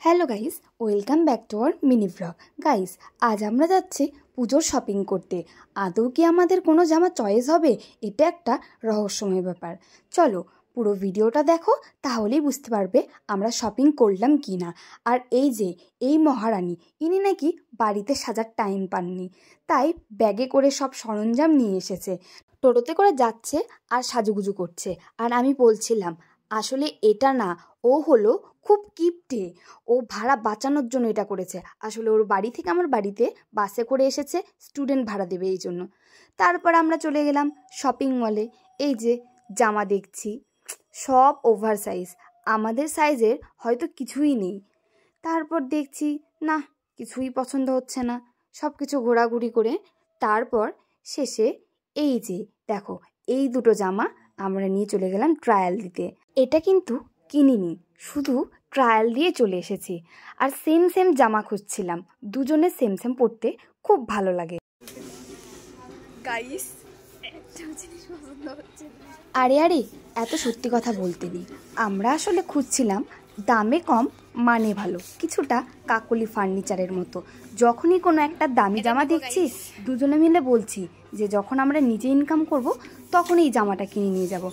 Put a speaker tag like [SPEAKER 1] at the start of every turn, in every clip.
[SPEAKER 1] Hello guys, welcome back to our mini blog. Guys, আজ আমরা যাচ্ছি পুজোর শপিং করতে। আদৌ কি আমাদের কোনো জামা চয়েস হবে? এটা একটা রহস্যময় ব্যাপার। চলো পুরো ভিডিওটা দেখো, তাহলেই বুঝতে পারবে আমরা শপিং করলাম কি না। আর এই মহারানী, ইনি নাকি বাড়িতে সাজার টাইম পাননি, তাই ব্যাগে করে সব সরঞ্জাম নিয়ে এসেছে, টোটোতে করে যাচ্ছে আর সাজুগুজু করছে। আর আমি বলছিলাম আসলে এটা না, ও হলো খুব কিপটে, ও ভাড়া বাঁচানোর জন্য এটা করেছে। আসলে ওর বাড়ি থেকে আমার বাড়িতে বাসে করে এসেছে, স্টুডেন্ট ভাড়া দেবে এই জন্য। তারপর আমরা চলে গেলাম শপিং মলে। এই যে জামা দেখছি, সব ওভার সাইজ, আমাদের সাইজের হয়তো কিছুই নেই। তারপর দেখছি না, কিছুই পছন্দ হচ্ছে না, সব কিছু ঘোরাঘুরি করে তারপর শেষে এই যে দেখো, এই দুটো জামা আমরা নিয়ে চলে গেলাম ট্রায়াল দিতে। এটা কিন্তু কিনিনি, শুধু ট্রায়াল দিয়ে চলে এসেছি। আর সেম সেম জামা খুঁজছিলাম, দুজনে সেম সেম পরতে খুব ভালো লাগে।
[SPEAKER 2] গাইস, একটা জিনিস পছন্দ হচ্ছে না।
[SPEAKER 1] আরে এত সত্যি কথা বলতে নেই, আমরা আসলে খুঁজছিলাম দামে কম মানে ভালো, কিছুটা কাকলি ফার্নিচারের মতো। যখনই কোনো একটা দামি জামা দেখছি, দুজনে মিলে বলছি যে যখন আমরা নিজে ইনকাম করব তখন এই জামাটা কিনে নিয়ে যাব।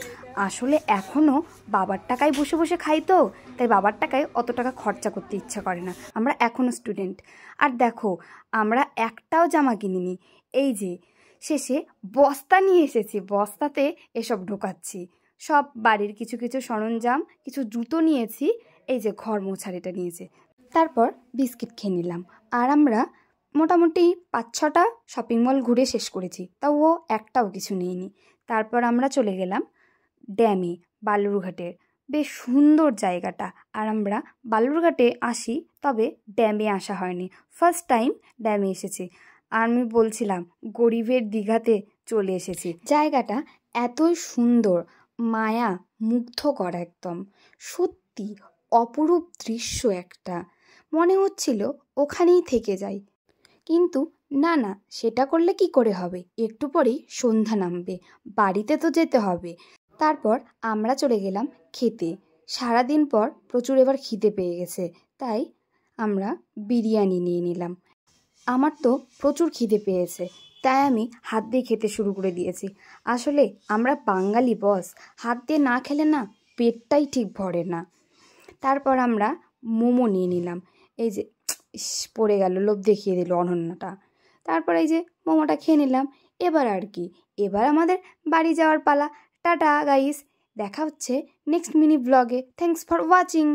[SPEAKER 1] আসলে এখনও বাবার টাকায় বসে বসে খাই, তো তাই বাবার টাকায় অত টাকা খরচা করতে ইচ্ছা করে না, আমরা এখনও স্টুডেন্ট। আর দেখো, আমরা একটাও জামা কিনিনি, এই যে শেষে বস্তা নিয়ে এসেছি, বস্তাতে এসব ঢোকাচ্ছি, সব বাড়ির কিছু কিছু সরঞ্জাম, কিছু জুতো নিয়েছি, এই যে ঘর মোছার এটা নিয়েছে। তারপর বিস্কিট খেয়ে নিলাম। আর আমরা মোটামুটি 5-6টা শপিং মল ঘুরে শেষ করেছি, তাও ও একটাও কিছু নেয়নি। তারপর আমরা চলে গেলাম ড্যামে, বালুরঘাটের। বেশ সুন্দর জায়গাটা। আর আমরা বালুরঘাটে আসি, তবে ড্যামে আসা হয়নি, ফার্স্ট টাইম ড্যামে এসেছি। আর আমি বলছিলাম গরিবের দীঘাতে চলে এসেছি। জায়গাটা এতই সুন্দর, মায়া মুগ্ধকর, একদম সত্যি অপরূপ দৃশ্য একটা। মনে হচ্ছিল ওখানেই থেকে যাই, কিন্তু না, সেটা করলে কি করে হবে, একটু পরেই সন্ধ্যা নামবে, বাড়িতে তো যেতে হবে। তারপর আমরা চলে গেলাম খেতে। সারাদিন পর প্রচুর এবার খিদে পেয়ে গেছে, তাই আমরা বিরিয়ানি নিয়ে নিলাম। আমার তো প্রচুর খিদে পেয়েছে, তাই আমি হাত দিয়ে খেতে শুরু করে দিয়েছি। আসলে আমরা বাঙালি বস, হাত দিয়ে না খেলে না পেটটাই ঠিক ভরে না। তারপর আমরা মোমো নিয়ে নিলাম। এই যে পড়ে গেল, লোভ দেখিয়ে দিল অনন্যাটা। তারপর এই যে মোমোটা খেয়ে নিলাম। এবার আর কি, এবার আমাদের বাড়ি যাওয়ার পালা। টাটা গাইস, দেখা হচ্ছে নেক্সট মিনি ব্লগে। Thanks for watching.